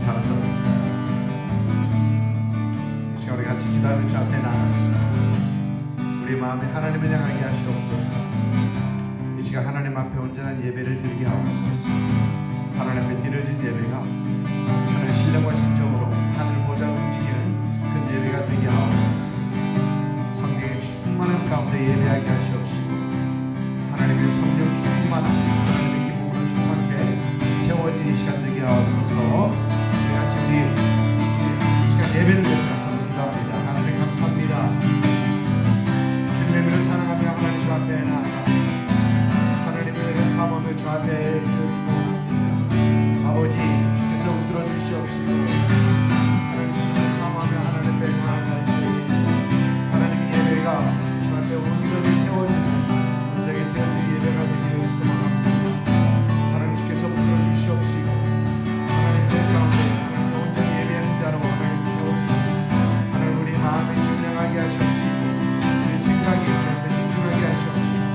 잘하셨습니다. 이 시간 우리 같이 기도하며 주 앞에 나아갑시다. 우리 마음에 하나님을 향하게 하시옵소서. 이 시간 하나님 앞에 온전한 예배를 드리게 하옵소서. 하나님 앞에 드려진 예배가 하나님의 신령과 진정으로 하늘 보좌를 움직이는 그 예배가 되게 하옵소서. 성령의 충만한 가운데 예배하게 하시옵시고 하나님의 성령 충만한 하나님의 기쁨으로 충만케 채워진 이 시간 되게 하옵소서. 우리 같이 이 시간 예배를 위해서 같이 기도합니다. 하나님 감사합니다. 주님의 이름을 사랑하며 하나님 주 앞에 나아가 하나님의 은혜를 사모하며 주 앞에 기도합니다. 아버지 주께서 웃들어 주시옵시고 하나님 주님을 사모하며 하나님 앞에 나아갈 때 하나님의 예배가 주 앞에 온전히 세워지는 온전히 되어진 예배가 되기를 소망합니다. 하나님 주께서 웃들어 주시옵시고 하나님의 가운데 하나님 온전히 예배하는 자로 하나님 세워주시옵시고 하나님 우리 마음을 준명하게 하시옵시고 우리 생각이 주 앞에 집중하게 하시옵시고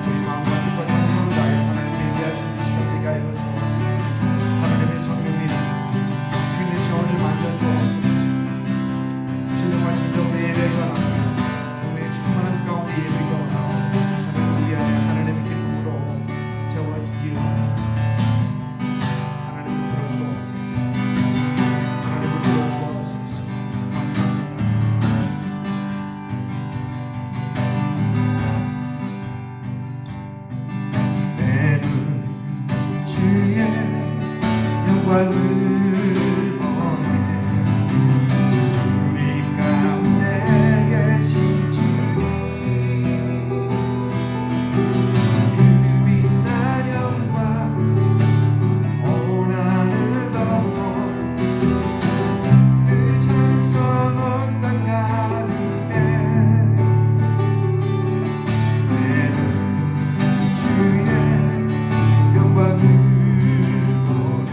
우리 마음과 뜻과 정성을 다하여 하나님 예배하시는 시간 되게 하여 주옵소서. 하나님의 성령님이 지금 이 시간을 만져주옵소서. 신령과 진정의 예배가 나오고 성령의 충만한 가운데 예배가 나오고 하나님 우리 안에 하나님의 기쁨으로 채워지기를 하나님 들어주옵소서. 하나님 들어주옵소서. 감사합니다. 내 눈 주의 영광을 보네. 우리 가운데 계신 주 그 빛난 영광 온 하늘 덮어 그 찬송 온 땅 가득해. 내 눈 주의 영광을 보네.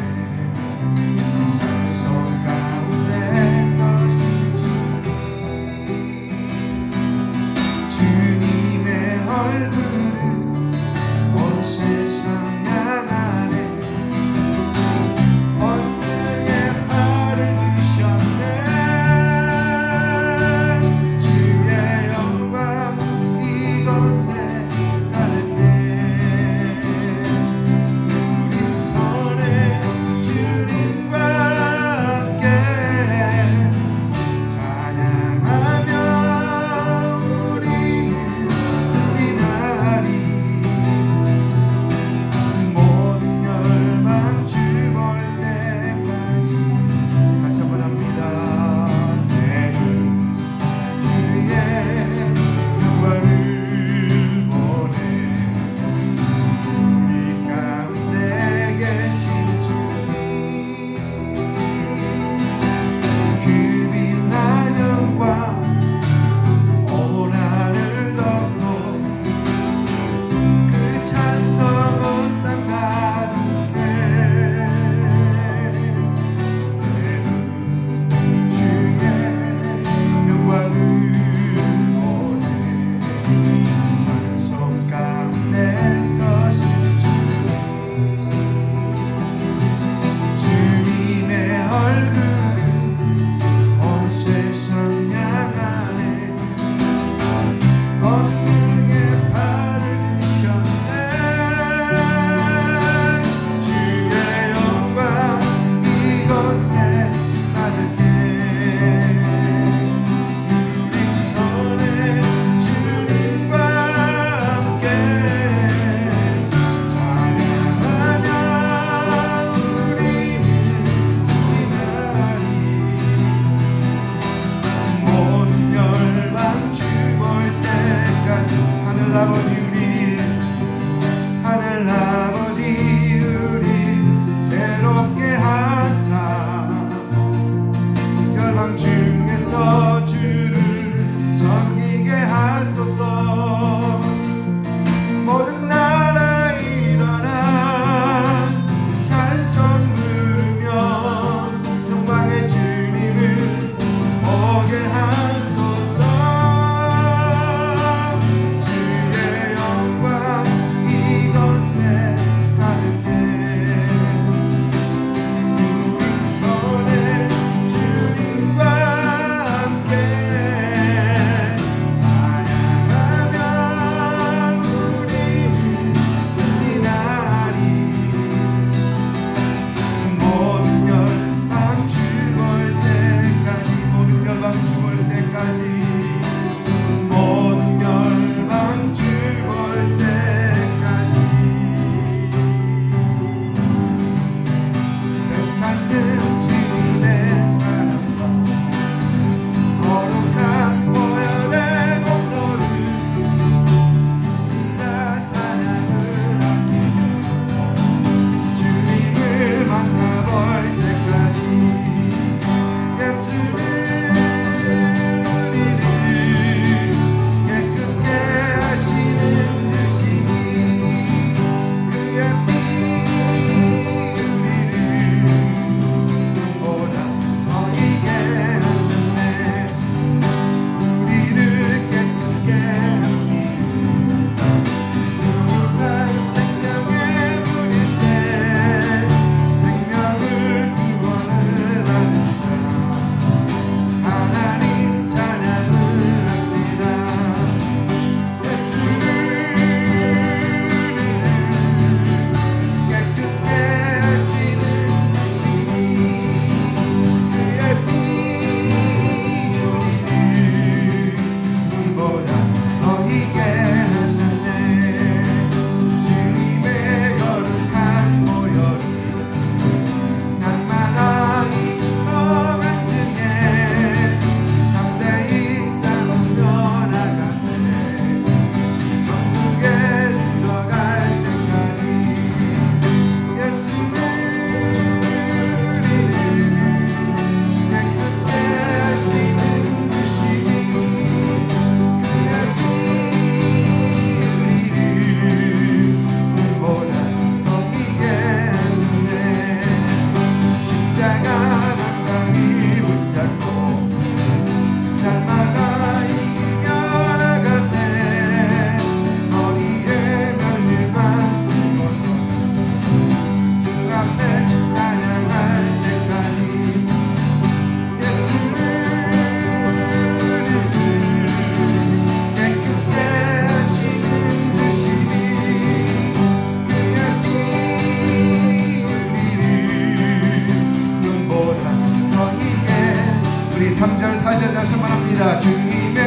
3절 4절 다시 한번 합니다. 주님의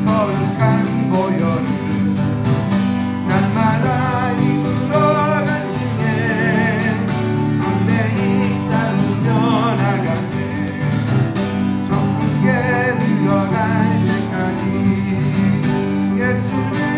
거룩한 보혈은 날마다 입으로 간증해 담대히 싸우며 나가세 천국에 들어갈 때까지 예수를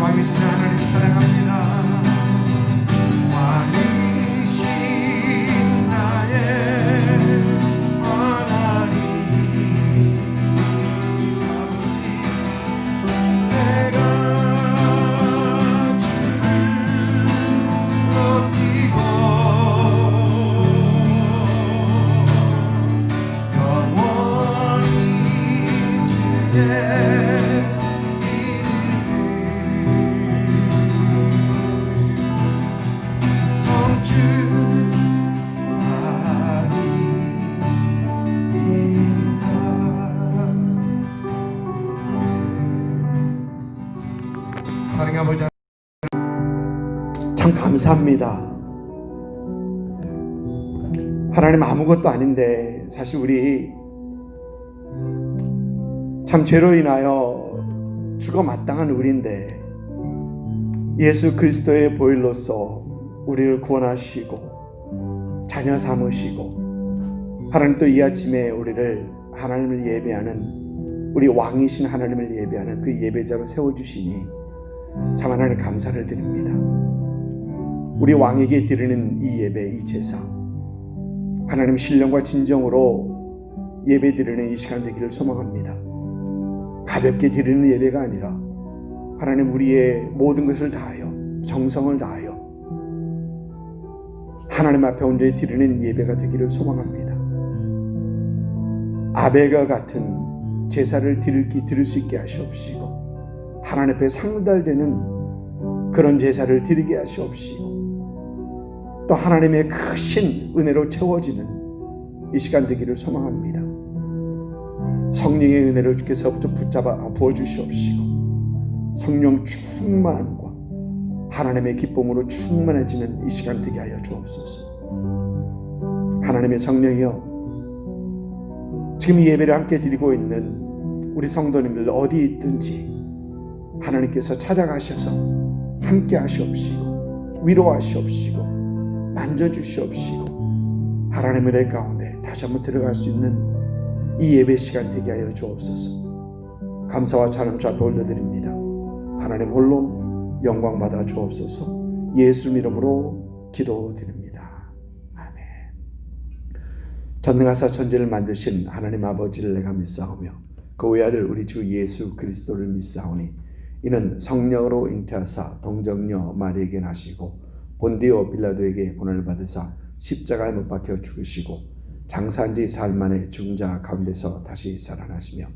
왕이신 하나님 찬양합니다. 왕이신 나의 하나님 아버지, 내가 주를 높이고 영원히 주의 사랑의 아버지, 참 감사합니다. 하나님 아무것도 아닌데 사실 우리 참 죄로 인하여 죽어 마땅한 우리인데 예수 그리스도의 보혈로서 우리를 구원하시고 자녀 삼으시고 하나님 또 이 아침에 우리를 하나님을 예배하는 우리 왕이신 하나님을 예배하는 그 예배자로 세워주시니 참 하나님 감사를 드립니다. 우리 왕에게 드리는 이 예배, 이 제사 하나님 신령과 진정으로 예배 드리는 이 시간 되기를 소망합니다. 가볍게 드리는 예배가 아니라 하나님 우리의 모든 것을 다하여 정성을 다하여 하나님 앞에 온전히 드리는 예배가 되기를 소망합니다. 아벨과 같은 제사를 드릴 수 있게 하시옵시고 하나님 앞에 상달되는 그런 제사를 드리게 하시옵시고 또 하나님의 크신 은혜로 채워지는 이 시간 되기를 소망합니다. 성령의 은혜로 주께서 붙잡아 부어주시옵시고 성령 충만함과 하나님의 기쁨으로 충만해지는 이 시간 되게 하여 주옵소서. 하나님의 성령이여, 지금 이 예배를 함께 드리고 있는 우리 성도님들 어디 있든지 하나님께서 찾아가셔서 함께 하시옵시고 위로하시옵시고 만져주시옵시고 하나님의 은혜 가운데 다시 한번 들어갈 수 있는 이 예배 시간 되게 하여 주옵소서. 감사와 찬양 주 앞에 올려드립니다. 하나님 홀로 영광 받아 주옵소서. 예수 이름으로 기도드립니다. 아멘. 전능하사 천지를 만드신 하나님 아버지를 내가 믿사오며 그 외아들 우리 주 예수 그리스도를 믿사오니 이는 성령으로 잉태하사 동정녀 마리에게 나시고 본디오 빌라도에게 고난을 받으사 십자가에 못 박혀 죽으시고 장사한 지 사흘 만에 죽은 자 가운데서 다시 살아나시며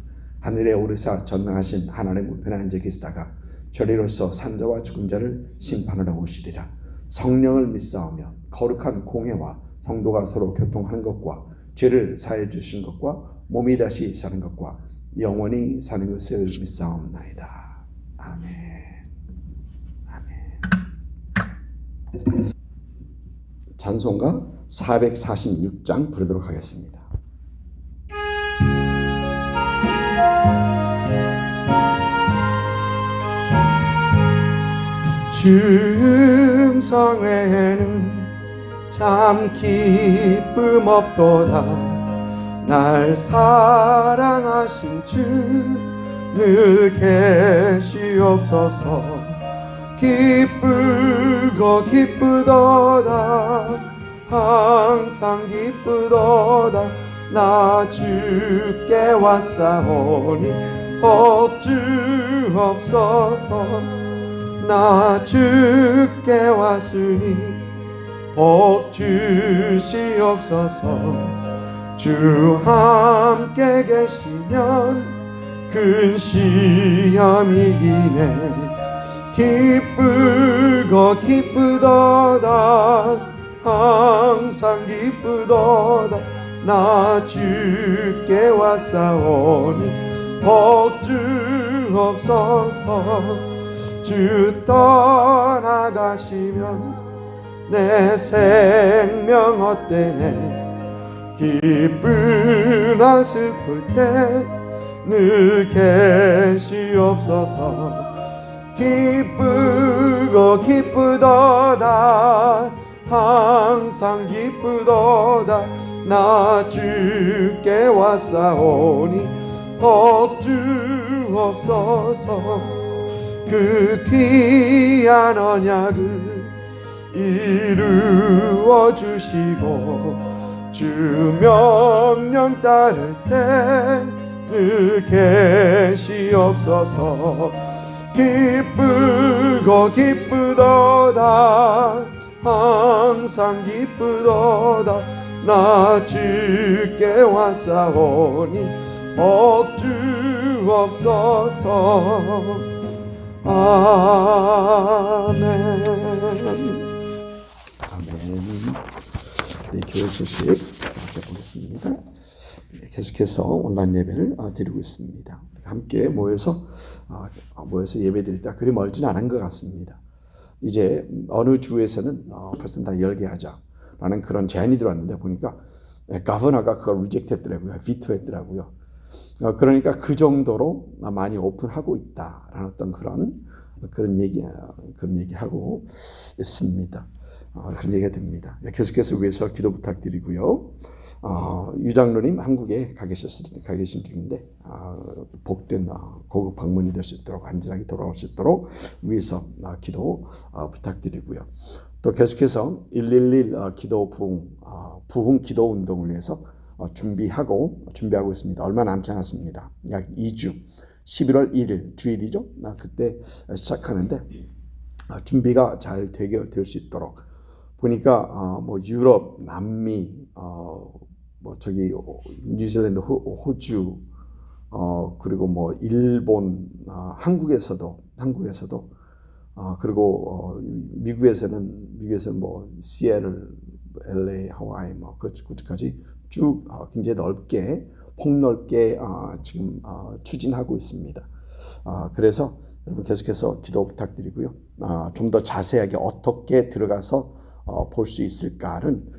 하늘에 오르사 전능하신 하나님 우편에 앉아 계시다가 저리로서 산자와 죽은 자를 심판하러 오시리라. 성령을 믿사오며 거룩한 공회와 성도가 서로 교통하는 것과 죄를 사해 주신 것과 몸이 다시 사는 것과 영원히 사는 것을 믿사옵나이다. 아멘. 아멘. 찬송가 446장 부르도록 하겠습니다. 중성에는 참 기쁨 없도다. 날 사랑하신 주 늘 계시옵소서. 기쁘고 기쁘도다. 항상 기쁘도다. 나 주께 왔사오니 복주옵소서. 나 주께 왔으니 복주시옵소서. 주 함께 계시면 근시험이 이기네. 기쁘고 기쁘도다. 항상 기쁘도다. 나 주께 왔사오니 복주옵소서. 주 떠나가시면 내 생명 헛되네. 기쁘나 슬플 때 늘 계시옵소서. 기쁘고 기쁘도다. 항상 기쁘도다. 나 주께 왔사오니 복주옵소서. 그 귀한 언약을 이루어 주시고 주 명령 따를 때 늘 계시옵소서. 기쁘고 기쁘도다 항상 기쁘도다 나 주께 왔사오니 억주옵소서. 아멘. 아멘. 네, 교회 소식 보겠습니다. 계속해서 온라인 예배를 드리고 있습니다. 함께 모여서 예배 드릴 때 그리 멀진 않은 것 같습니다. 이제 어느 주에서는 벌써 다 열게 하자라는 그런 제안이 들어왔는데 보니까 가버너가 그걸 리젝트했더라고요. 비토했더라고요. 그러니까 그 정도로 많이 오픈하고 있다라는 어떤 그런 얘기하고 있습니다. 그런 얘기가 됩니다. 계속해서 위해서 기도 부탁드리고요. 유장로님 한국에 가 계신 중인데 복된 고국 방문이 될 수 있도록 안전하게 돌아올 수 있도록 위해서 기도 부탁드리고요. 또 계속해서 111 기도 부흥 기도 운동을 위해서 준비하고 있습니다. 얼마 남지 않았습니다. 약 2주 11월 1일 주일이죠. 그때 시작하는데 준비가 잘 될 수 있도록 보니까 유럽, 남미, 뉴질랜드, 호주, 그리고 일본, 한국에서도 그리고 미국에서는 시애틀, LA, 하와이 그쪽까지 쭉 굉장히 넓게 폭넓게 지금 추진하고 있습니다. 그래서 여러분 계속해서 기도 부탁드리고요. 좀 더 자세하게 어떻게 들어가서 볼 수 있을까는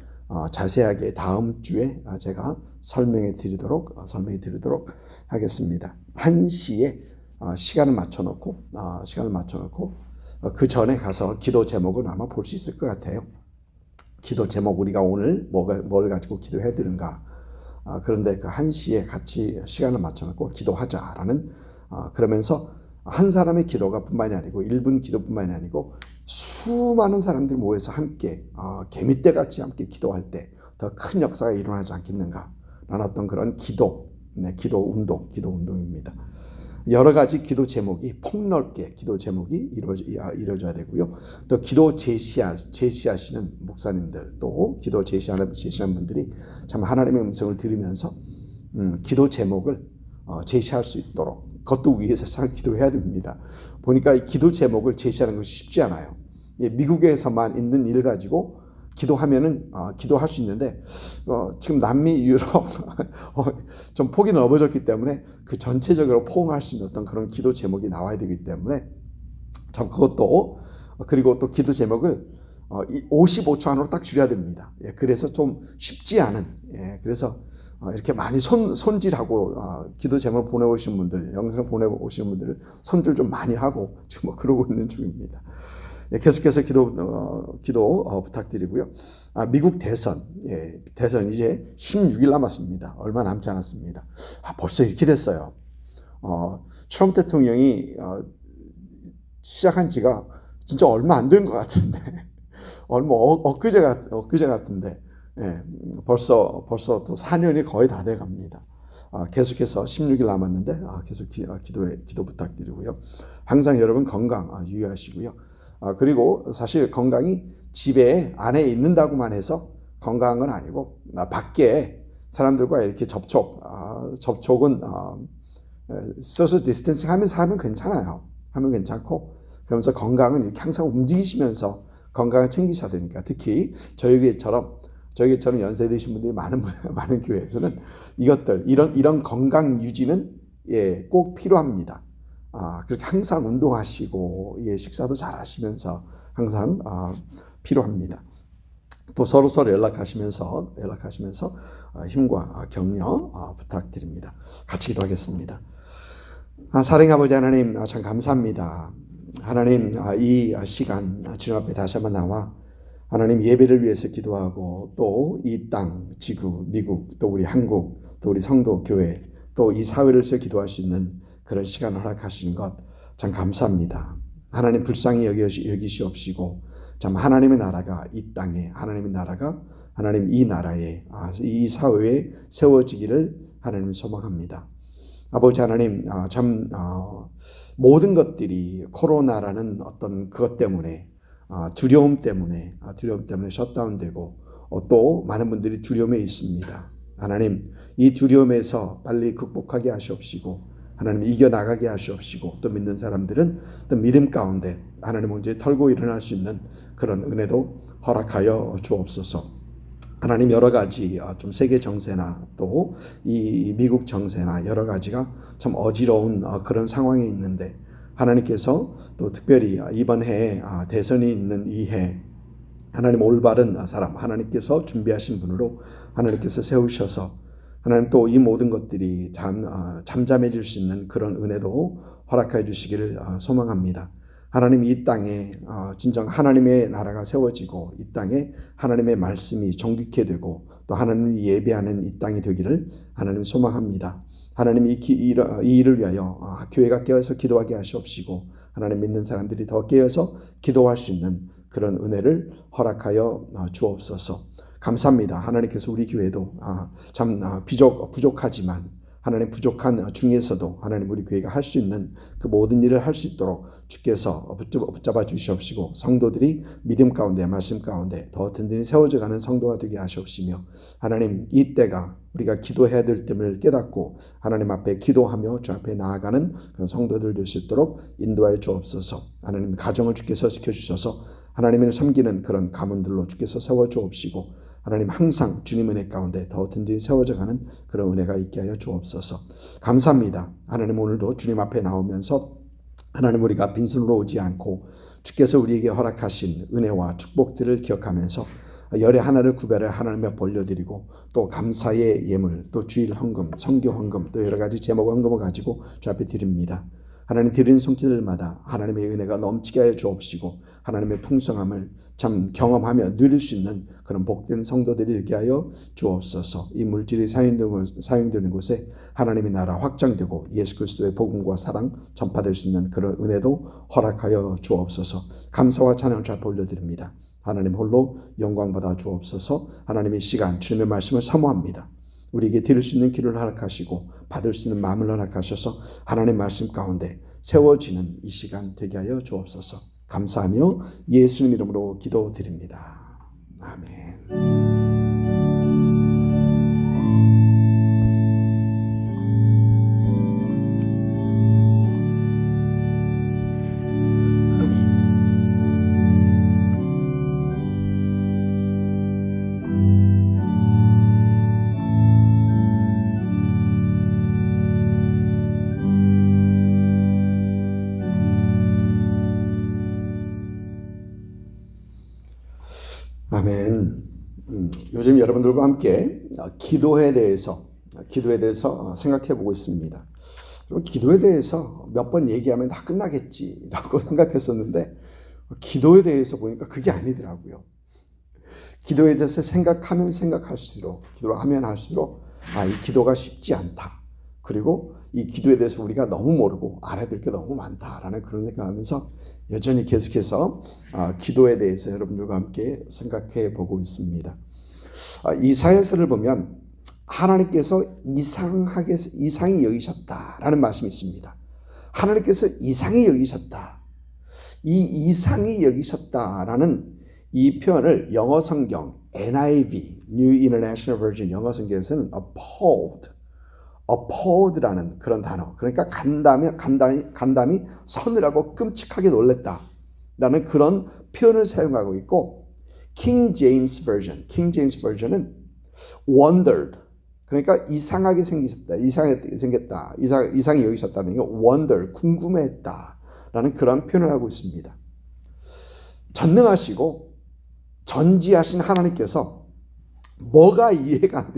자세하게 다음 주에 제가 설명해 드리도록 하겠습니다. 1시에 시간을 맞춰놓고 그 전에 가서 기도 제목은 아마 볼 수 있을 것 같아요. 기도 제목 우리가 오늘 뭘 가지고 기도해야 되는가. 그런데 그 1시에 같이 시간을 맞춰놓고 기도하자라는 그러면서 한 사람의 기도가 뿐만이 아니고 1분 기도뿐만이 아니고 수많은 사람들이 모여서 함께 개미떼같이 함께 기도할 때 더 큰 역사가 일어나지 않겠는가 라는 어떤 그런 기도 운동입니다. 여러 가지 기도 제목이 폭넓게 기도 제목이 이루어져야 되고요. 또 기도 제시하시는 목사님들 또 기도 제시하는 분들이 참 하나님의 음성을 들으면서 기도 제목을 제시할 수 있도록 그것도 위해서 잘 기도해야 됩니다. 보니까 이 기도 제목을 제시하는 것이 쉽지 않아요. 미국에서만 있는 일 가지고 기도하면은 기도할 수 있는데 지금 남미, 유럽 좀 폭이 넓어졌기 때문에 그 전체적으로 포옹할 수 있는 어떤 그런 기도 제목이 나와야 되기 때문에 참 그것도 그리고 또 기도 제목을 55초 안으로 딱 줄여야 됩니다. 그래서 좀 쉽지 않은 그래서 이렇게 많이 손질하고 기도 제목을 보내오신 분들, 영상 보내오신 분들을 손질 좀 많이 하고 지금 그러고 있는 중입니다. 계속해서 기도 부탁드리고요. 미국 대선 이제 16일 남았습니다. 얼마 남지 않았습니다. 벌써 이렇게 됐어요. 트럼프 대통령이 시작한 지가 진짜 얼마 안 된 것 같은데, 엊그제 같은데, 벌써 또 4년이 거의 다 돼 갑니다. 계속해서 16일 남았는데, 계속 기도 부탁드리고요. 항상 여러분 건강 유의하시고요. 그리고 사실 건강이 집에 안에 있는다고만 해서 건강은 아니고, 밖에 사람들과 이렇게 접촉은, 소셜 디스턴싱 하면서 하면 괜찮고, 그러면서 건강은 이렇게 항상 움직이시면서 건강을 챙기셔야 되니까, 특히 저희 교회처럼 연세 드신 분들이 많은 교회에서는 이런 건강 유지는 꼭 필요합니다. 그렇게 항상 운동하시고 식사도 잘 하시면서 항상 필요합니다. 또 서로 연락하시면서 힘과 격려 부탁드립니다. 같이 기도하겠습니다. 사랑의 아버지 하나님, 참 감사합니다. 하나님, 이 시간 주님 앞에 다시 한번 나와 하나님 예배를 위해서 기도하고 또 이 땅, 지구, 미국, 또 우리 한국, 또 우리 성도, 교회, 또 이 사회를 위해서 기도할 수 있는 그런 시간을 허락하신 것 참 감사합니다. 하나님 불쌍히 여기시옵시고 참 하나님의 나라가 이 땅에, 하나님의 나라가 하나님 이 나라에, 이 사회에 세워지기를 하나님 소망합니다. 아버지 하나님, 모든 것들이 코로나라는 어떤 그것 때문에, 두려움 때문에 셧다운되고 또 많은 분들이 두려움에 있습니다. 하나님, 이 두려움에서 빨리 극복하게 하시옵시고 하나님 이겨나가게 하시옵시고 또 믿는 사람들은 또 믿음 가운데 하나님 문제 털고 일어날 수 있는 그런 은혜도 허락하여 주옵소서. 하나님 여러 가지 좀 세계 정세나 또 이 미국 정세나 여러 가지가 참 어지러운 그런 상황에 있는데 하나님께서 또 특별히 이번 해에 대선이 있는 이 해 하나님 올바른 사람 하나님께서 준비하신 분으로 하나님께서 세우셔서 하나님 또 이 모든 것들이 잠잠해질 수 있는 그런 은혜도 허락해 주시기를 소망합니다. 하나님 이 땅에 진정 하나님의 나라가 세워지고 이 땅에 하나님의 말씀이 정직케 되고 또 하나님이 예배하는 이 땅이 되기를 하나님 소망합니다. 하나님 이 일을 위하여 교회가 깨어서 기도하게 하시옵시고 하나님 믿는 사람들이 더 깨어서 기도할 수 있는 그런 은혜를 허락하여 주옵소서. 감사합니다. 하나님께서 우리 교회도 참 부족하지만 하나님 부족한 중에서도 하나님 우리 교회가 할 수 있는 그 모든 일을 할 수 있도록 주께서 붙잡아 주시옵시고 성도들이 믿음 가운데 말씀 가운데 더 든든히 세워져 가는 성도가 되게 하시옵시며 하나님 이 때가 우리가 기도해야 될 때를 깨닫고 하나님 앞에 기도하며 주 앞에 나아가는 그런 성도들 될 수 있도록 인도하여 주옵소서. 하나님 가정을 주께서 지켜주셔서 하나님을 섬기는 그런 가문들로 주께서 세워주옵시고 하나님 항상 주님 은혜 가운데 더 든든히 세워져 가는 그런 은혜가 있게 하여 주옵소서. 감사합니다. 하나님 오늘도 주님 앞에 나오면서 하나님 우리가 빈손으로 오지 않고 주께서 우리에게 허락하신 은혜와 축복들을 기억하면서 열의 하나를 구별해 하나님 앞에 올려드리고 또 감사의 예물 또 주일 헌금 성교 헌금 또 여러 가지 제목 헌금을 가지고 주 앞에 드립니다. 하나님 드리는 손길들마다 하나님의 은혜가 넘치게 하여 주옵시고 하나님의 풍성함을 참 경험하며 누릴 수 있는 그런 복된 성도들이 되게 하여 주옵소서. 이 물질이 사용되는 곳에 하나님의 나라 확장되고 예수 그리스도의 복음과 사랑 전파될 수 있는 그런 은혜도 허락하여 주옵소서. 감사와 찬양 잘 올려드립니다. 하나님 홀로 영광 받아 주옵소서. 하나님의 시간 주님의 말씀을 사모합니다. 우리에게 들을 수 있는 길을 허락하시고 받을 수 있는 마음을 허락하셔서 하나님의 말씀 가운데 세워지는 이 시간 되게 하여 주옵소서. 감사하며 예수님 이름으로 기도드립니다. 아멘. 아멘. 요즘 여러분들과 함께 기도에 대해서 생각해 보고 있습니다. 기도에 대해서 몇 번 얘기하면 다 끝나겠지라고 생각했었는데 기도에 대해서 보니까 그게 아니더라고요. 기도에 대해서 생각하면 생각할수록 기도를 하면 할수록 이 기도가 쉽지 않다. 그리고 이 기도에 대해서 우리가 너무 모르고 알아야 될 게 너무 많다라는 그런 생각을 하면서 여전히 계속해서 기도에 대해서 여러분들과 함께 생각해 보고 있습니다. 이사야서를 보면 하나님께서 이상히 여기셨다라는 말씀이 있습니다. 하나님께서 이상히 여기셨다. 이 이상히 여기셨다라는 이 표현을 영어 성경 NIV New International Version 영어 성경에서는 appalled라는 그런 단어, 그러니까 간담이 서늘하고 끔찍하게 놀랬다라는 그런 표현을 사용하고 있고 King James Version은 wondered, 그러니까 이상하게 생겼다, 이상히 여기셨다는 게 wonder, 궁금했다라는 그런 표현을 하고 있습니다. 전능하시고 전지하신 하나님께서 뭐가 이해가 안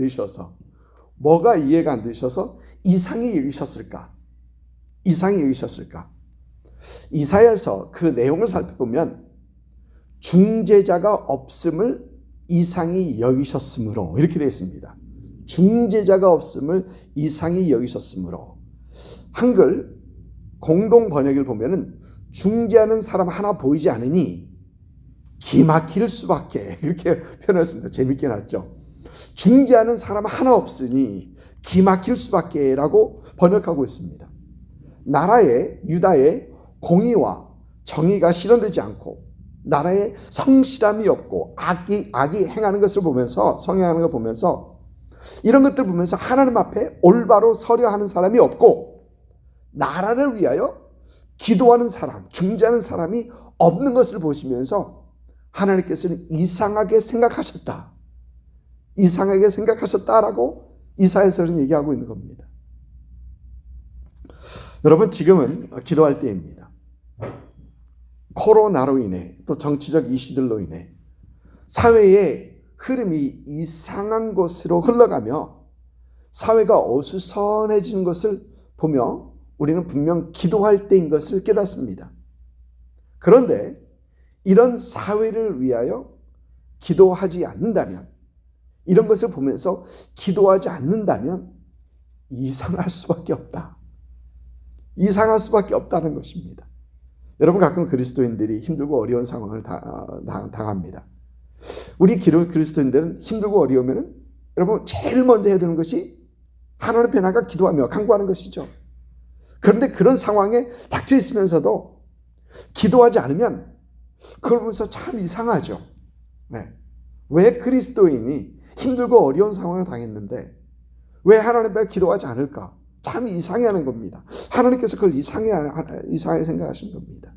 되셔서 이상히 여기셨을까? 이사야서 그 내용을 살펴보면 중재자가 없음을 이상히 여기셨으므로 이렇게 되어 있습니다. 중재자가 없음을 이상히 여기셨으므로. 한글 공동 번역을 보면은 중재하는 사람 하나 보이지 않으니 기막힐 수밖에, 이렇게 표현했습니다. 재밌게 났죠. 중재하는 사람 하나 없으니 기막힐 수밖에 라고 번역하고 있습니다. 나라에 유다의 공의와 정의가 실현되지 않고 나라에 성실함이 없고 악이 행하는 것을 보면서, 성행하는 걸 보면서, 이런 것들 보면서 하나님 앞에 올바로 서려 하는 사람이 없고 나라를 위하여 기도하는 사람, 중재하는 사람이 없는 것을 보시면서 하나님께서는 이상하게 생각하셨다. 이상하게 생각하셨다라고 이사야서는 얘기하고 있는 겁니다. 여러분, 지금은 기도할 때입니다. 코로나로 인해 또 정치적 이슈들로 인해 사회의 흐름이 이상한 곳으로 흘러가며 사회가 어수선해지는 것을 보며 우리는 분명 기도할 때인 것을 깨닫습니다. 그런데 이런 사회를 위하여 기도하지 않는다면, 이런 것을 보면서 기도하지 않는다면 이상할 수밖에 없다. 이상할 수밖에 없다는 것입니다. 여러분, 가끔 그리스도인들이 힘들고 어려운 상황을 당합니다. 우리 그리스도인들은 힘들고 어려우면 여러분 제일 먼저 해야 되는 것이 하나님 앞에 나가 기도하며 간구하는 것이죠. 그런데 그런 상황에 닥쳐 있으면서도 기도하지 않으면 그걸 보면서 참 이상하죠. 네. 왜 그리스도인이 힘들고 어려운 상황을 당했는데 왜 하나님 앞에 기도하지 않을까? 참 이상해하는 겁니다. 하나님께서 그걸 이상하게 생각하신 겁니다.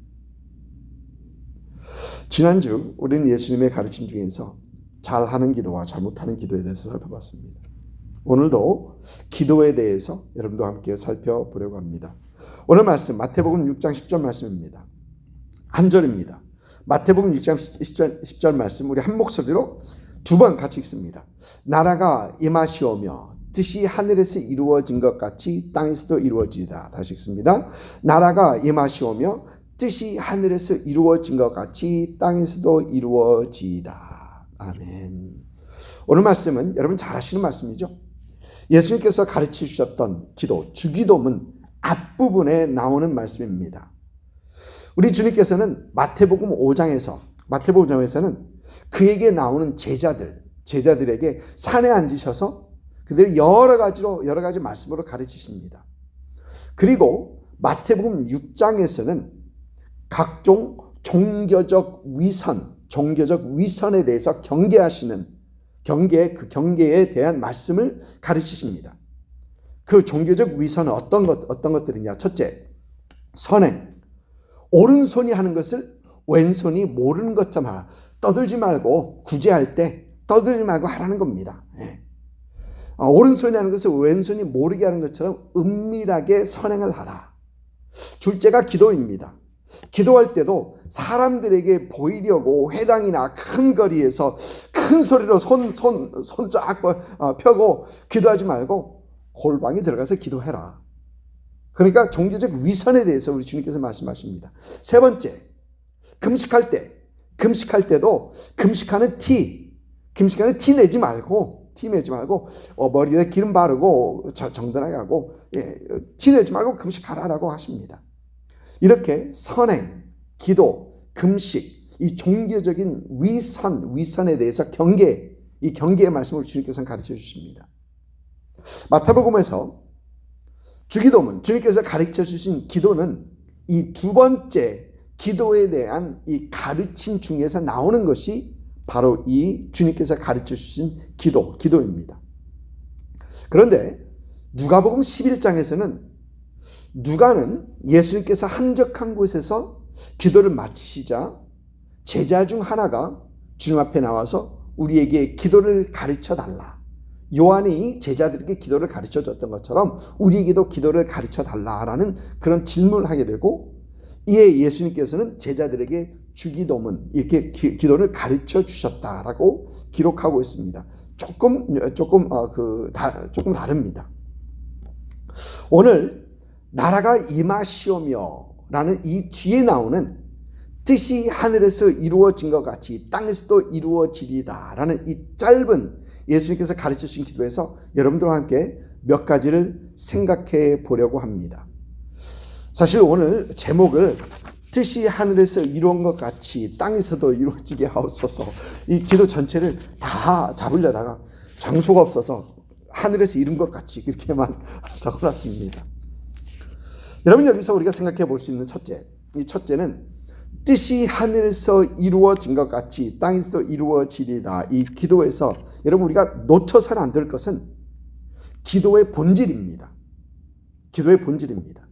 지난주 우리는 예수님의 가르침 중에서 잘하는 기도와 잘못하는 기도에 대해서 살펴봤습니다. 오늘도 기도에 대해서 여러분과 함께 살펴보려고 합니다. 오늘 말씀 마태복음 6장 10절 말씀입니다. 한 절입니다. 마태복음 6장 10절 말씀 우리 한 목소리로 두 번 같이 읽습니다. 나라가 임하시오며 뜻이 하늘에서 이루어진 것 같이 땅에서도 이루어지다. 다시 읽습니다. 나라가 임하시오며 뜻이 하늘에서 이루어진 것 같이 땅에서도 이루어지다. 아멘. 오늘 말씀은 여러분 잘 아시는 말씀이죠. 예수님께서 가르쳐 주셨던 기도, 주기도문 앞부분에 나오는 말씀입니다. 우리 주님께서는 마태복음 5장에서는 그에게 나오는 제자들에게 산에 앉으셔서 그들이 여러 가지 말씀으로 가르치십니다. 그리고 마태복음 6장에서는 각종 종교적 위선에 대해서 경계에 대한 말씀을 가르치십니다. 그 종교적 위선은 어떤 것들이냐? 첫째, 선행. 오른손이 하는 것을 왼손이 모르는 것처럼 하라. 떠들지 말고, 구제할 때 떠들지 말고 하라는 겁니다. 예. 오른손이 하는 것을 왼손이 모르게 하는 것처럼 은밀하게 선행을 하라. 둘째가 기도입니다. 기도할 때도 사람들에게 보이려고 회당이나 큰 거리에서 큰 소리로 손 쫙 펴고 기도하지 말고 골방에 들어가서 기도해라. 그러니까 종교적 위선에 대해서 우리 주님께서 말씀하십니다. 세 번째, 금식할 때도 금식하는 티 내지 말고 머리에 기름 바르고 정돈하게 하고 티 내지 말고 금식하라라고 하십니다. 이렇게 선행, 기도, 금식, 이 종교적인 위선에 대해서 이 경계의 말씀을 주님께서는 가르쳐 주십니다. 마태복음에서 주기도문, 주님께서 가르쳐 주신 기도는 이 두 번째 기도에 대한 이 가르침 중에서 나오는 것이 바로 이 주님께서 가르쳐 주신 기도입니다. 그런데 누가복음 11장에서는 누가는 예수님께서 한적한 곳에서 기도를 마치시자 제자 중 하나가 주님 앞에 나와서 우리에게 기도를 가르쳐 달라. 요한이 제자들에게 기도를 가르쳐 줬던 것처럼 우리에게도 기도를 가르쳐 달라라는 그런 질문을 하게 되고, 이에 예수님께서는 제자들에게 주기도문, 이렇게 기도를 가르쳐 주셨다라고 기록하고 있습니다. 조금 다릅니다. 오늘 나라가 임하시오며 라는 이 뒤에 나오는 뜻이 하늘에서 이루어진 것 같이 땅에서도 이루어지리다 라는 이 짧은 예수님께서 가르쳐 주신 기도에서 여러분들과 함께 몇 가지를 생각해 보려고 합니다. 사실 오늘 제목을 뜻이 하늘에서 이루어진 것 같이 땅에서도 이루어지게 하옵소서, 이 기도 전체를 다 잡으려다가 장소가 없어서 하늘에서 이룬 것 같이 그렇게만 적어놨습니다. 여러분, 여기서 우리가 생각해 볼 수 있는 이 첫째는 뜻이 하늘에서 이루어진 것 같이 땅에서도 이루어지리다. 이 기도에서 여러분 우리가 놓쳐서는 안 될 것은 기도의 본질입니다. 기도의 본질입니다.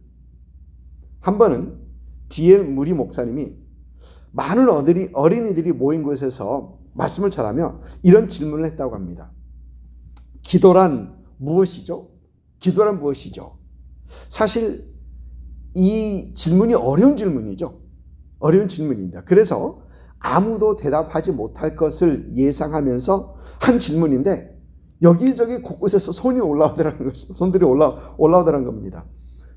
한 번은 D.L. 무리 목사님이 많은 어린이들이 모인 곳에서 말씀을 전하며 이런 질문을 했다고 합니다. 기도란 무엇이죠? 기도란 무엇이죠? 사실 이 질문이 어려운 질문이죠. 어려운 질문입니다. 그래서 아무도 대답하지 못할 것을 예상하면서 한 질문인데 여기저기 곳곳에서 손들이 올라오더라는 겁니다.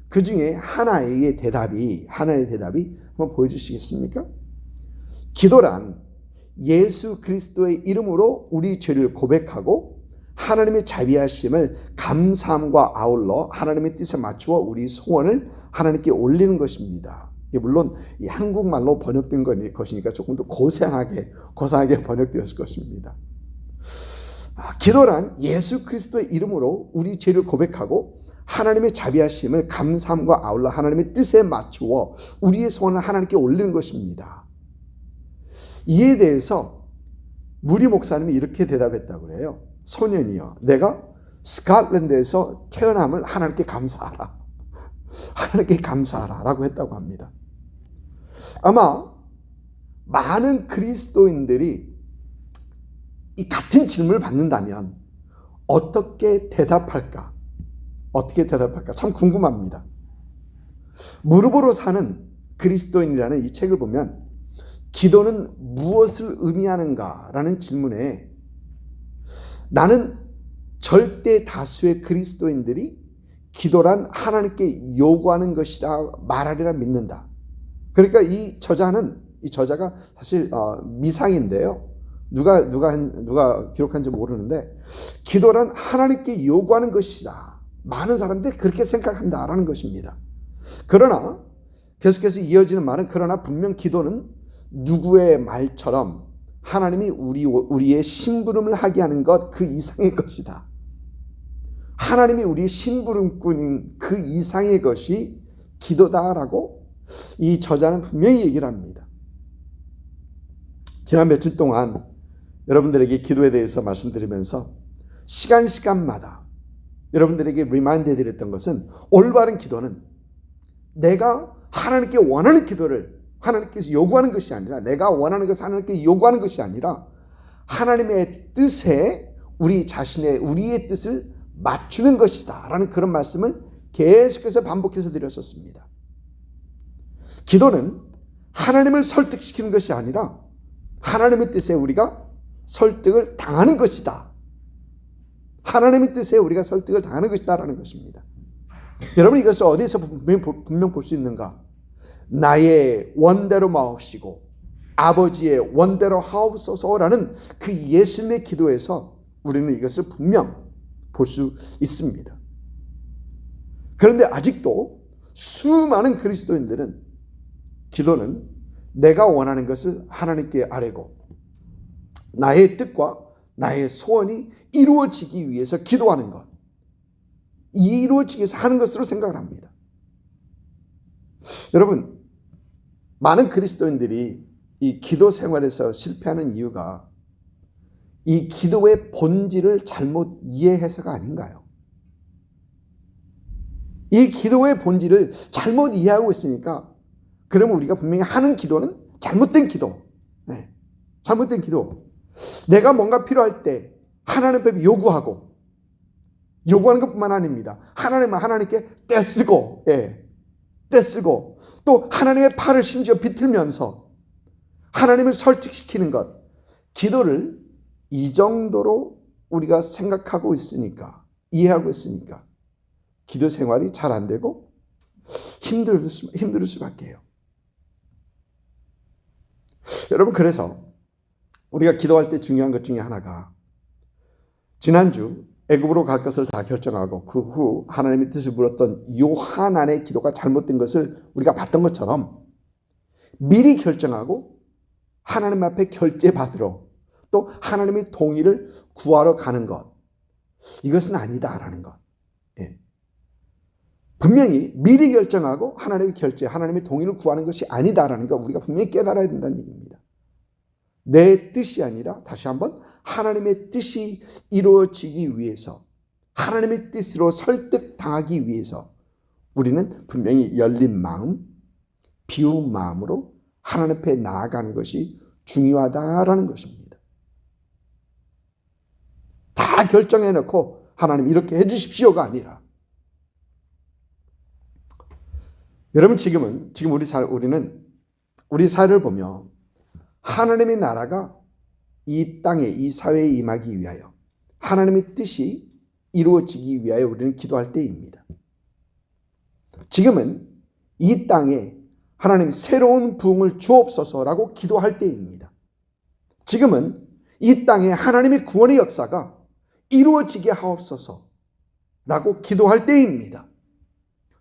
그 중에 하나의 대답이 한번 보여주시겠습니까? 기도란 예수 그리스도의 이름으로 우리 죄를 고백하고 하나님의 자비하심을 감사함과 아울러 하나님의 뜻에 맞추어 우리 소원을 하나님께 올리는 것입니다. 물론 이 한국말로 번역된 것이니까 조금 더 고상하게 번역되었을 것입니다. 기도란 예수 그리스도의 이름으로 우리 죄를 고백하고 하나님의 자비하심을 감사함과 아울러 하나님의 뜻에 맞추어 우리의 소원을 하나님께 올리는 것입니다. 이에 대해서 무리 목사님이 이렇게 대답했다고 그래요. 소년이여, 내가 스코틀랜드에서 태어남을 하나님께 감사하라. 하나님께 감사하라 라고 했다고 합니다. 아마 많은 그리스도인들이 이 같은 질문을 받는다면 어떻게 대답할까 참 궁금합니다. 무릎으로 사는 그리스도인이라는 이 책을 보면 기도는 무엇을 의미하는가라는 질문에 나는 절대 다수의 그리스도인들이 기도란 하나님께 요구하는 것이라 말하리라 믿는다. 그러니까 이 저자가 사실 미상인데요. 누가 기록한지 모르는데 기도란 하나님께 요구하는 것이다. 많은 사람들이 그렇게 생각한다라는 것입니다. 그러나 계속해서 이어지는 말은 그러나 분명 기도는 누구의 말처럼 하나님이 우리의 심부름을 하게 하는 것 그 이상의 것이다. 하나님이 우리의 심부름꾼인 그 이상의 것이 기도다라고 이 저자는 분명히 얘기를 합니다. 지난 며칠 동안 여러분들에게 기도에 대해서 말씀드리면서 시간마다 여러분들에게 리마인드 해드렸던 것은 올바른 기도는 내가 하나님께 원하는 기도를 하나님께서 요구하는 것이 아니라 내가 원하는 것을 하나님께 요구하는 것이 아니라 하나님의 뜻에 우리의 뜻을 맞추는 것이다 라는 그런 말씀을 계속해서 반복해서 드렸었습니다. 기도는 하나님을 설득시키는 것이 아니라 하나님의 뜻에 우리가 설득을 당하는 것이다. 하나님의 뜻에 우리가 설득을 당하는 것이다라는 것입니다. 여러분, 이것을 어디서 분명 볼 수 있는가? 나의 원대로 마옵시고 아버지의 원대로 하옵소서라는 그 예수님의 기도에서 우리는 이것을 분명 볼 수 있습니다. 그런데 아직도 수많은 그리스도인들은 기도는 내가 원하는 것을 하나님께 아뢰고 나의 뜻과 나의 소원이 이루어지기 위해서 기도하는 것, 이루어지기 위해서 하는 것으로 생각을 합니다. 여러분, 많은 그리스도인들이 이 기도 생활에서 실패하는 이유가 이 기도의 본질을 잘못 이해해서가 아닌가요? 이 기도의 본질을 잘못 이해하고 있으니까 그러면 우리가 분명히 하는 기도는 잘못된 기도. 잘못된 기도. 내가 뭔가 필요할 때 하나님 앞에 요구하는 것뿐만 아닙니다. 하나님께 떼쓰고 또 하나님의 팔을 심지어 비틀면서 하나님을 설득시키는 것, 기도를 이 정도로 우리가 생각하고 있으니까, 이해하고 있으니까 기도 생활이 잘 안 되고 힘들 수밖에 해요. 여러분, 그래서 우리가 기도할 때 중요한 것 중에 하나가 지난주 애굽으로 갈 것을 다 결정하고 그 후 하나님의 뜻을 물었던 요하난의 기도가 잘못된 것을 우리가 봤던 것처럼 미리 결정하고 하나님 앞에 결제받으러 또 하나님의 동의를 구하러 가는 것, 이것은 아니다라는 것. 예. 분명히 미리 결정하고 하나님의 결제, 하나님의 동의를 구하는 것이 아니다라는 것 우리가 분명히 깨달아야 된다는 얘기입니다. 내 뜻이 아니라 다시 한번 하나님의 뜻이 이루어지기 위해서, 하나님의 뜻으로 설득당하기 위해서 우리는 분명히 열린 마음, 비운 마음으로 하나님 앞에 나아가는 것이 중요하다라는 것입니다. 다 결정해놓고 하나님 이렇게 해주십시오가 아니라, 여러분 지금 우리는 우리 사회를 보며 하나님의 나라가 이 땅에, 이 사회에 임하기 위하여, 하나님의 뜻이 이루어지기 위하여 우리는 기도할 때입니다. 지금은 이 땅에 하나님 새로운 부흥을 주옵소서라고 기도할 때입니다. 지금은 이 땅에 하나님의 구원의 역사가 이루어지게 하옵소서라고 기도할 때입니다.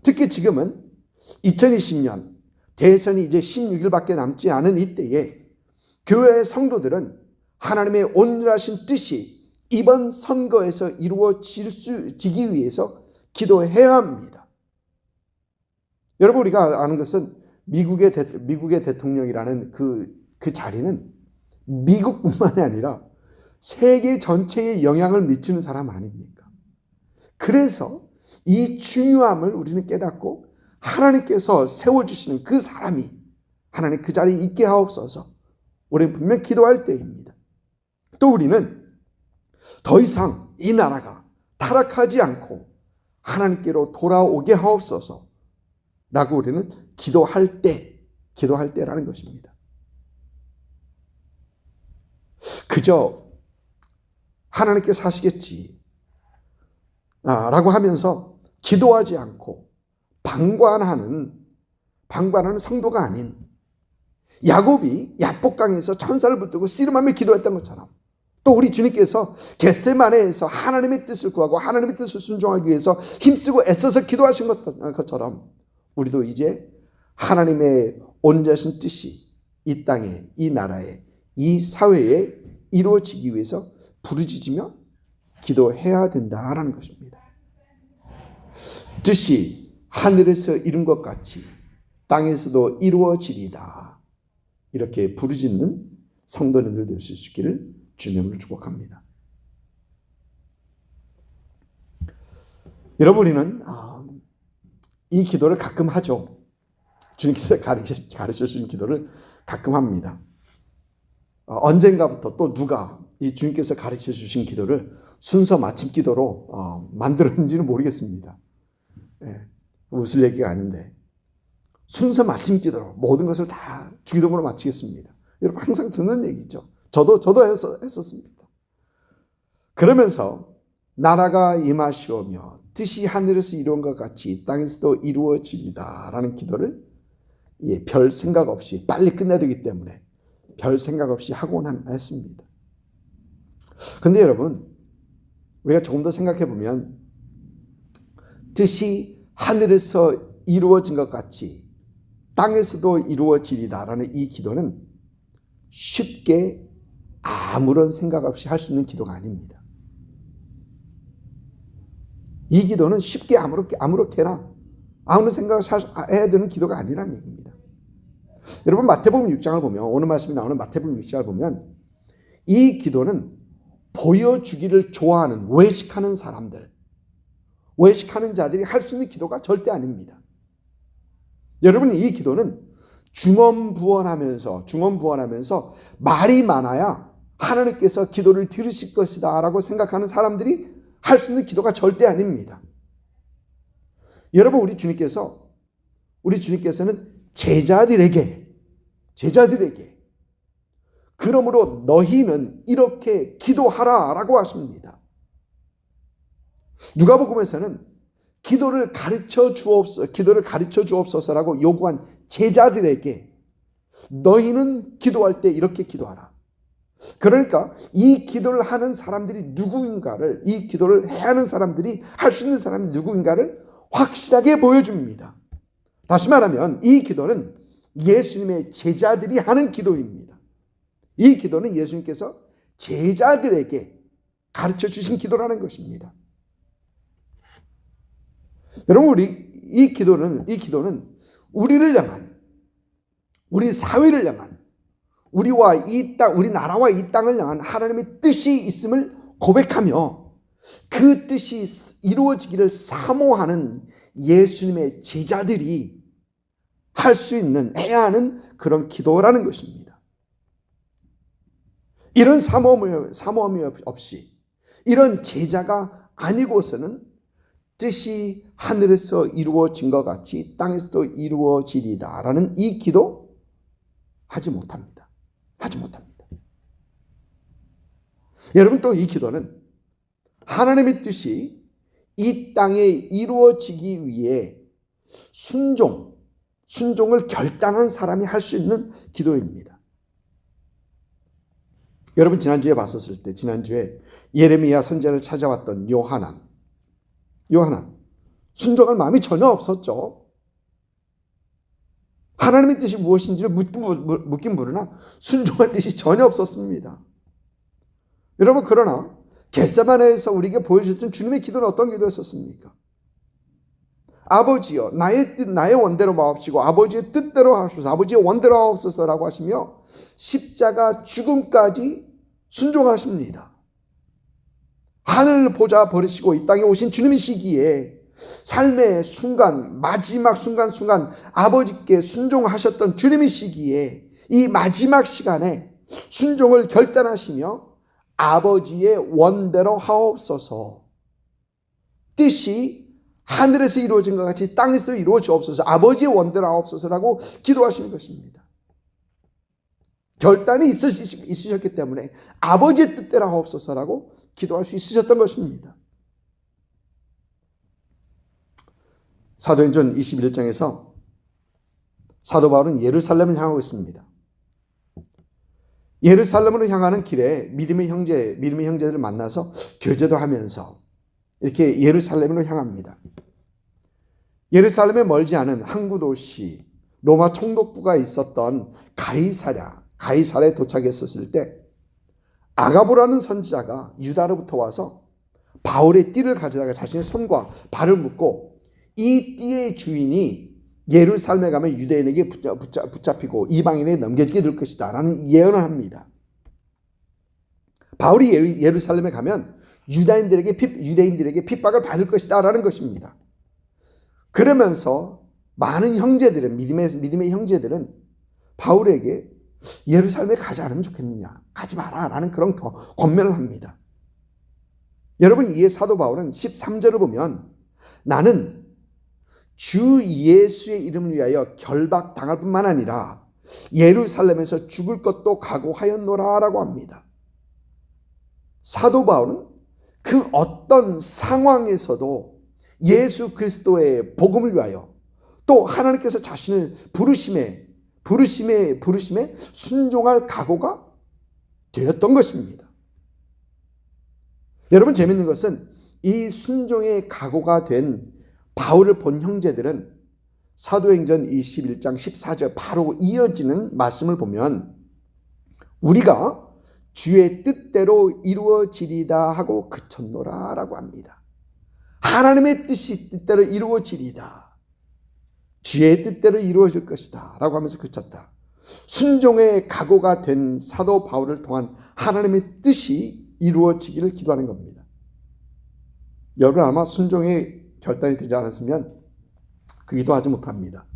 특히 지금은 2020년 대선이 이제 16일밖에 남지 않은 이때에 교회의 성도들은 하나님의 온전하신 뜻이 이번 선거에서 이루어지기 위해서 기도해야 합니다. 여러분 우리가 아는 것은 미국의 대통령이라는 그 자리는 미국뿐만이 아니라 세계 전체에 영향을 미치는 사람 아닙니까? 그래서 이 중요함을 우리는 깨닫고 하나님께서 세워주시는 그 사람이 하나님 그 자리에 있게 하옵소서, 우리는 분명 기도할 때입니다. 또 우리는 더 이상 이 나라가 타락하지 않고 하나님께로 돌아오게 하옵소서 라고 우리는 기도할 때라는 것입니다. 그저 하나님께서 하시겠지 라고 하면서 기도하지 않고 방관하는 성도가 아닌 야곱이 야복강에서 천사를 붙들고 씨름하며 기도했던 것처럼, 또 우리 주님께서 겟세마네에서 하나님의 뜻을 구하고 하나님의 뜻을 순종하기 위해서 힘쓰고 애써서 기도하신 것처럼 우리도 이제 하나님의 온전하신 뜻이 이 땅에, 이 나라에, 이 사회에 이루어지기 위해서 부르짖으며 기도해야 된다라는 것입니다. 뜻이 하늘에서 이룬 것 같이 땅에서도 이루어지리다, 이렇게 부르짖는 성도님들 될 수 있기를 주님으로 축복합니다. 여러분 우리는 이 기도를 가끔 하죠. 주님께서 가르쳐 주신 기도를 가끔 합니다. 언젠가부터 또 누가 이 주님께서 가르쳐 주신 기도를 순서 마침 기도로 만들었는지는 모르겠습니다. 웃을 얘기가 아닌데 순서 마침 기도로 모든 것을 다 주기도문으로 마치겠습니다. 여러분 항상 듣는 얘기죠. 저도 했었습니다. 그러면서 나라가 임하시오며 뜻이 하늘에서 이루어진 것 같이 땅에서도 이루어지리다 라는 기도를 별 생각 없이 빨리 끝내야 되기 때문에 별 생각 없이 하곤 했습니다. 근데 여러분 우리가 조금 더 생각해 보면 뜻이 하늘에서 이루어진 것 같이 땅에서도 이루어지리다 라는 이 기도는 쉽게 아무런 생각 없이 할 수 있는 기도가 아닙니다. 이 기도는 쉽게 아무렇게나 아무런 생각 없이 해야 되는 기도가 아니라는 얘기입니다. 여러분 마태복음 6장을 보면, 오늘 말씀이 나오는 마태복음 6장을 보면 이 기도는 보여주기를 좋아하는 외식하는 사람들, 외식하는 자들이 할 수 있는 기도가 절대 아닙니다. 여러분 이 기도는 중언부언하면서 말이 많아야 하나님께서 기도를 들으실 것이다 라고 생각하는 사람들이 할 수 있는 기도가 절대 아닙니다. 여러분 우리 주님께서는 제자들에게 그러므로 너희는 이렇게 기도하라 라고 하십니다. 누가복음에서는 기도를 가르쳐 주옵소서라고 요구한 제자들에게 너희는 기도할 때 이렇게 기도하라. 그러니까 이 기도를 하는 사람들이 누구인가를, 이 기도를 해야 하는 사람들이, 할 수 있는 사람이 누구인가를 확실하게 보여줍니다. 다시 말하면 이 기도는 예수님의 제자들이 하는 기도입니다. 이 기도는 예수님께서 제자들에게 가르쳐 주신 기도라는 것입니다. 여러분, 이 기도는 우리를 향한, 우리 사회를 향한, 우리와 이 땅, 우리 나라와 이 땅을 향한 하나님의 뜻이 있음을 고백하며 그 뜻이 이루어지기를 사모하는 예수님의 제자들이 할 수 있는, 해야 하는 그런 기도라는 것입니다. 이런 사모함이 없이, 이런 제자가 아니고서는 뜻이 하늘에서 이루어진 것 같이 땅에서도 이루어지리다 라는 이 기도 하지 못합니다. 하지 못합니다. 여러분, 또 이 기도는 하나님의 뜻이 이 땅에 이루어지기 위해 순종을 결단한 사람이 할 수 있는 기도입니다. 여러분, 지난주에 봤었을 때, 지난주에 예레미야 선지자를 찾아왔던 요하난, 순종할 마음이 전혀 없었죠. 하나님의 뜻이 무엇인지를 묻긴 물으나 순종할 뜻이 전혀 없었습니다. 여러분, 그러나 겟세마네에서 우리에게 보여주셨던 주님의 기도는 어떤 기도였었습니까? 아버지여, 나의 뜻, 나의 원대로 마옵시고 아버지의 뜻대로 하옵소서, 아버지의 원대로 하옵소서라고 하시며 십자가 죽음까지 순종하십니다. 하늘을 보좌 버리시고 이 땅에 오신 주님이시기에 삶의 순간, 마지막 순간 아버지께 순종하셨던 주님이시기에 이 마지막 시간에 순종을 결단하시며 아버지의 원대로 하옵소서, 뜻이 하늘에서 이루어진 것 같이 땅에서도 이루어지옵소서, 아버지의 원대로 하옵소서라고 기도하시는 것입니다. 결단이 있으셨기 때문에 아버지의 뜻대로 하옵소서라고 기도할 수 있으셨던 것입니다. 사도행전 21장에서 사도 바울은 예루살렘을 향하고 있습니다. 예루살렘으로 향하는 길에 믿음의 형제들을 만나서 교제도 하면서 이렇게 예루살렘으로 향합니다. 예루살렘에 멀지 않은 항구 도시 로마 총독부가 있었던 가이사랴에 도착했었을 때 아가보라는 선지자가 유다로부터 와서 바울의 띠를 가져다가 자신의 손과 발을 묶고 이 띠의 주인이 예루살렘에 가면 유대인에게 붙잡히고 이방인에게 넘겨지게 될 것이다 라는 예언을 합니다. 바울이 예루살렘에 가면 유대인들에게 핍박을 받을 것이다 라는 것입니다. 그러면서 많은 형제들은, 믿음의 형제들은 바울에게 예루살렘에 가지 않으면 좋겠느냐, 가지 마라 라는 그런 권면을 합니다. 여러분, 이에 사도 바울은 13절을 보면 나는 주 예수의 이름을 위하여 결박당할 뿐만 아니라 예루살렘에서 죽을 것도 각오하였노라 라고 합니다. 사도 바울은 그 어떤 상황에서도 예수 그리스도의 복음을 위하여 또 하나님께서 자신을 부르심에 순종할 각오가 되었던 것입니다. 여러분, 재밌는 것은 이 순종의 각오가 된 바울을 본 형제들은 사도행전 21장 14절 바로 이어지는 말씀을 보면 우리가 주의 뜻대로 이루어지리다 하고 그쳤노라 라고 합니다. 하나님의 뜻대로 이루어지리다, 주의 뜻대로 이루어질 것이다 라고 하면서 그쳤다. 순종의 각오가 된 사도 바울을 통한 하나님의 뜻이 이루어지기를 기도하는 겁니다. 여러분, 아마 순종의 결단이 되지 않았으면 그 기도하지 못합니다.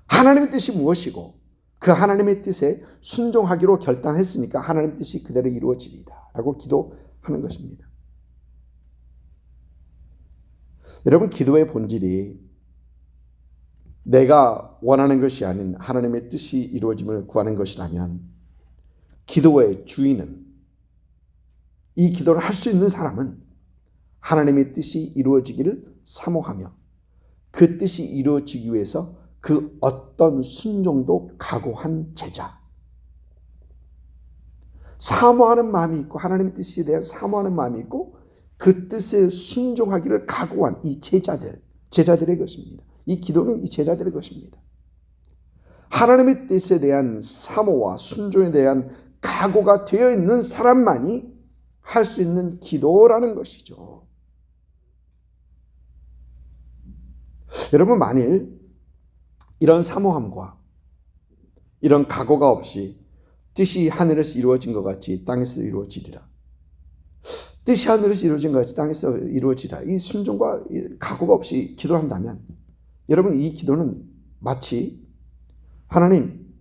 하나님의 뜻이 무엇이고 그 하나님의 뜻에 순종하기로 결단했으니까 하나님의 뜻이 그대로 이루어지리다 라고 기도하는 것입니다. 여러분, 기도의 본질이 내가 원하는 것이 아닌 하나님의 뜻이 이루어짐을 구하는 것이라면 기도의 주인은, 이 기도를 할 수 있는 사람은 하나님의 뜻이 이루어지기를 사모하며 그 뜻이 이루어지기 위해서 그 어떤 순종도 각오한 제자, 사모하는 마음이 있고 하나님의 뜻에 대한 사모하는 마음이 있고 그 뜻에 순종하기를 각오한 이 제자들의 것입니다. 이 기도는 이 제자들의 것입니다. 하나님의 뜻에 대한 사모와 순종에 대한 각오가 되어 있는 사람만이 할 수 있는 기도라는 것이죠. 여러분, 만일 이런 사모함과 이런 각오가 없이 뜻이 하늘에서 이루어진 것 같이 땅에서 이루어지리라. 뜻이 하늘에서 이루어진 것 같이 땅에서 이루어지리라. 이 순종과 각오가 없이 기도를 한다면 여러분, 이 기도는 마치 하나님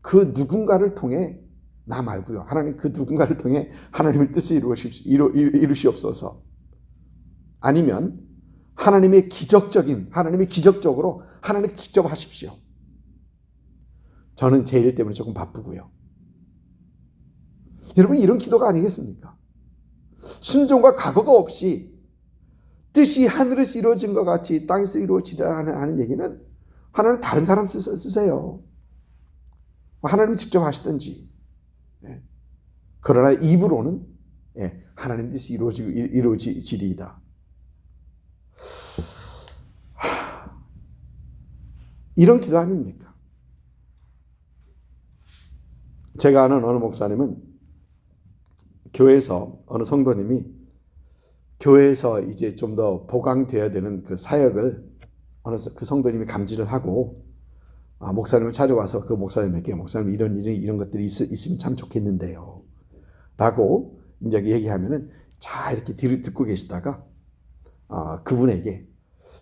그 누군가를 통해 나 말고요. 하나님 그 누군가를 통해 하나님의 뜻을 이루시옵소서. 아니면 하나님이 기적적으로 하나님 직접 하십시오. 저는 제 일 때문에 조금 바쁘고요. 여러분, 이런 기도가 아니겠습니까? 순종과 각오가 없이 뜻이 하늘에서 이루어진 것 같이 땅에서 이루어지라 하는 얘기는 하나님 다른 사람 쓰세요. 하나님 직접 하시든지. 그러나 입으로는 하나님 뜻이 이루어지리이다. 이런 기도 아닙니까? 제가 아는 어느 목사님은 교회에서 어느 성도님이 교회에서 이제 좀 더 보강되어야 되는 그 사역을 어느 그 성도님이 감지를 하고 목사님을 찾아와서 그 목사님에게 목사님 이런 것들이 있으면 참 좋겠는데요. 라고 이제 얘기하면은 자 이렇게 듣고 계시다가 그분에게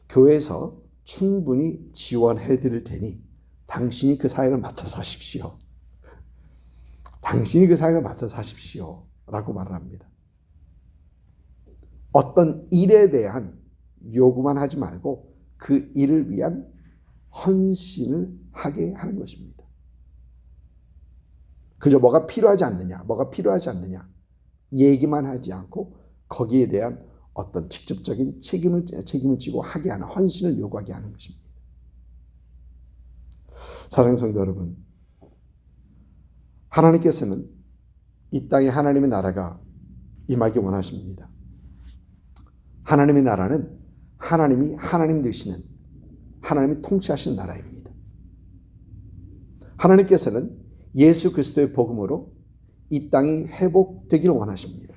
교회에서 충분히 지원해 드릴 테니 당신이 그 사역을 맡아서 하십시오. 당신이 그 사역을 맡아서 하십시오. 라고 말을 합니다. 어떤 일에 대한 요구만 하지 말고 그 일을 위한 헌신을 하게 하는 것입니다. 그저 뭐가 필요하지 않느냐 얘기만 하지 않고 거기에 대한 어떤 직접적인 책임을 지고 하게 하는 헌신을 요구하게 하는 것입니다. 사랑하는 성도 여러분, 하나님께서는 이 땅에 하나님의 나라가 임하기 원하십니다. 하나님의 나라는 하나님 되시는 하나님이 통치하시는 나라입니다. 하나님께서는 예수 그리스도의 복음으로 이 땅이 회복되기를 원하십니다.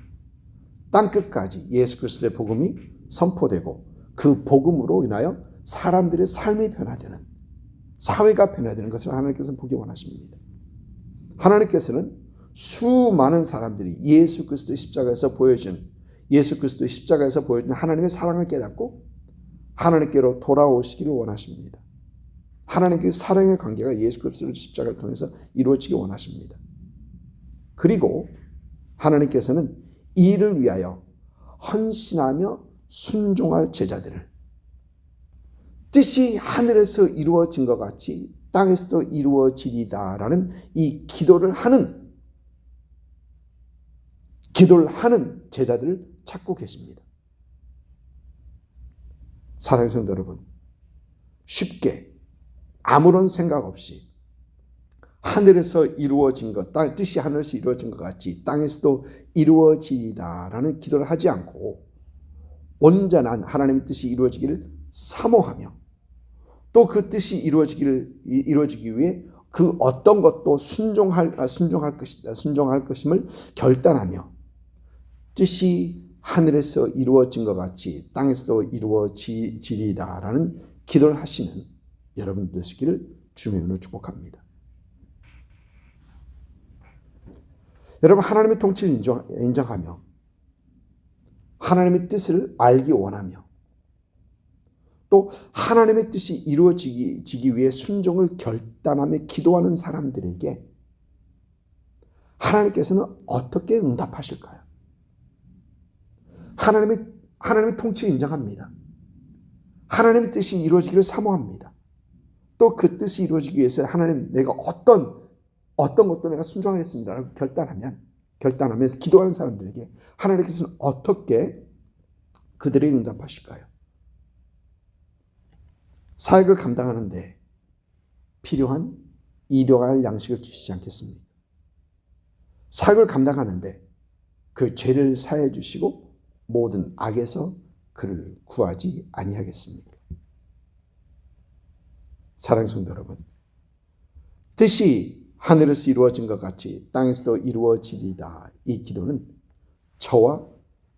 땅끝까지 예수 그리스도의 복음이 선포되고 그 복음으로 인하여 사람들의 삶이 변화되는, 사회가 변화되는 것을 하나님께서는 보기 원하십니다. 하나님께서는 수많은 사람들이 예수 그리스도의 십자가에서 보여준 하나님의 사랑을 깨닫고 하나님께로 돌아오시기를 원하십니다. 하나님께 사랑의 관계가 예수 그리스도의 십자가를 통해서 이루어지기 원하십니다. 그리고 하나님께서는 이 일을 위하여 헌신하며 순종할 제자들을 뜻이 하늘에서 이루어진 것 같이 땅에서도 이루어지리다라는 이 기도를 하는 제자들을 찾고 계십니다. 사랑하는 성도 여러분, 쉽게 아무런 생각 없이 하늘에서 이루어진 것, 뜻이 하늘에서 이루어진 것 같이 땅에서도 이루어지리다라는 기도를 하지 않고 온전한 하나님의 뜻이 이루어지기를 사모하며 또 그 뜻이 이루어지기 위해 그 어떤 것도 순종할 것임을 결단하며 뜻이 하늘에서 이루어진 것 같이 땅에서도 이루어지리다라는 기도를 하시는 여러분 되시기를 주님의 이름으로 축복합니다. 여러분, 하나님의 통치를 인정하며 하나님의 뜻을 알기 원하며 또 하나님의 뜻이 이루어지기 위해 순종을 결단하며 기도하는 사람들에게 하나님께서는 어떻게 응답하실까요? 하나님의 통치를 인정합니다. 하나님의 뜻이 이루어지기를 사모합니다. 또 그 뜻이 이루어지기 위해서 하나님 내가 어떤 것도 내가 순종하겠습니다라고 결단하면서 기도하는 사람들에게 하나님께서는 어떻게 그들에게 응답하실까요? 사역을 감당하는데 필요한 일용할 양식을 주시지 않겠습니까? 사역을 감당하는데 그 죄를 사해 주시고 모든 악에서 그를 구하지 아니하겠습니까? 사랑하는 성도 여러분, 뜻이 하늘에서 이루어진 것 같이 땅에서도 이루어지리다. 이 기도는 저와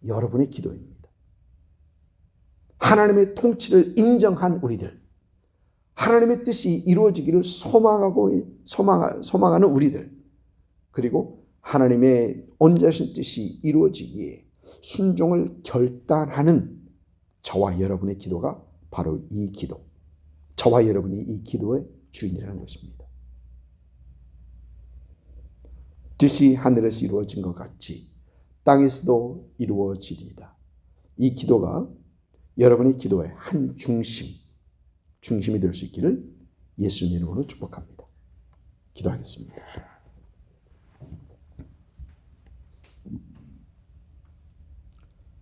여러분의 기도입니다. 하나님의 통치를 인정한 우리들, 하나님의 뜻이 이루어지기를 소망하는 우리들, 그리고 하나님의 언제하신 뜻이 이루어지기에 순종을 결단하는 저와 여러분의 기도가 바로 이 기도, 저와 여러분이 이 기도의 주인이라는 것입니다. 뜻이 하늘에서 이루어진 것 같이 땅에서도 이루어지리이다. 이 기도가 여러분의 기도의 한 중심이 될 수 있기를 예수님 이름으로 축복합니다. 기도하겠습니다.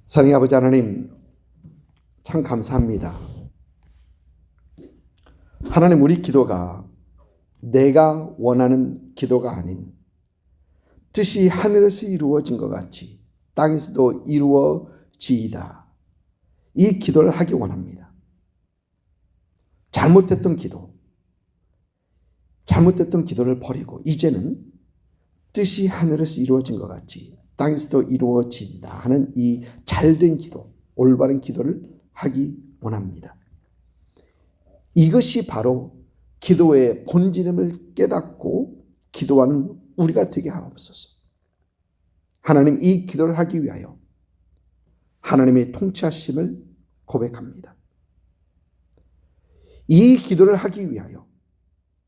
사랑의 아버지 하나님, 참 감사합니다. 하나님, 우리 기도가 내가 원하는 기도가 아닌 뜻이 하늘에서 이루어진 것 같이 땅에서도 이루어지이다. 이 기도를 하기 원합니다. 잘못됐던 기도를 버리고 이제는 뜻이 하늘에서 이루어진 것 같이 땅에서도 이루어진다 하는 이 잘된 기도, 올바른 기도를 하기 원합니다. 이것이 바로 기도의 본질임을 깨닫고 기도하는 우리가 되게 하옵소서. 하나님, 이 기도를 하기 위하여 하나님의 통치하심을 고백합니다. 이 기도를 하기 위하여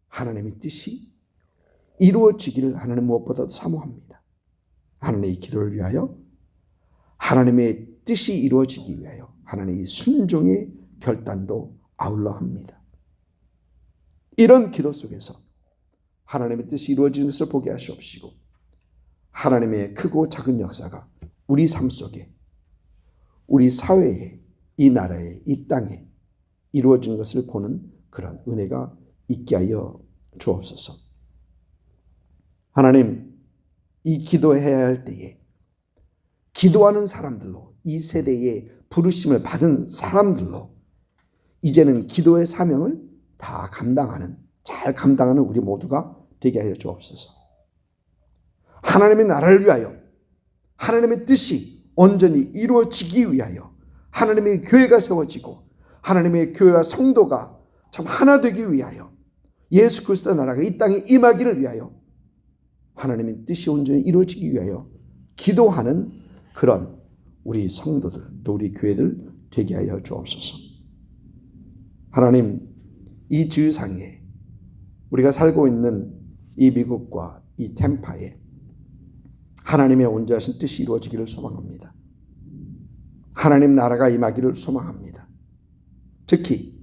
하나님의 뜻이 이루어지기를 하나님 무엇보다도 사모합니다. 하나님의 이 기도를 위하여 하나님의 뜻이 이루어지기 위하여 하나님의 순종의 결단도 아울러 합니다. 이런 기도 속에서 하나님의 뜻이 이루어지는 것을 보게 하시옵시고 하나님의 크고 작은 역사가 우리 삶 속에, 우리 사회에, 이 나라에, 이 땅에 이루어진 것을 보는 그런 은혜가 있게 하여 주옵소서. 하나님, 이 기도해야 할 때에 기도하는 사람들로, 이 세대에 부르심을 받은 사람들로 이제는 기도의 사명을 다 잘 감당하는 우리 모두가 되게 하여 주옵소서. 하나님의 나라를 위하여, 하나님의 뜻이 온전히 이루어지기 위하여 하나님의 교회가 세워지고 하나님의 교회와 성도가 참 하나 되기 위하여 예수 그리스도의 나라가 이 땅에 임하기를 위하여 하나님의 뜻이 온전히 이루어지기 위하여 기도하는 그런 우리 성도들, 또 우리 교회들 되게 하여 주옵소서. 하나님, 이 지구상에 우리가 살고 있는 이 미국과 이 템파에 하나님의 온전하신 뜻이 이루어지기를 소망합니다. 하나님 나라가 임하기를 소망합니다. 특히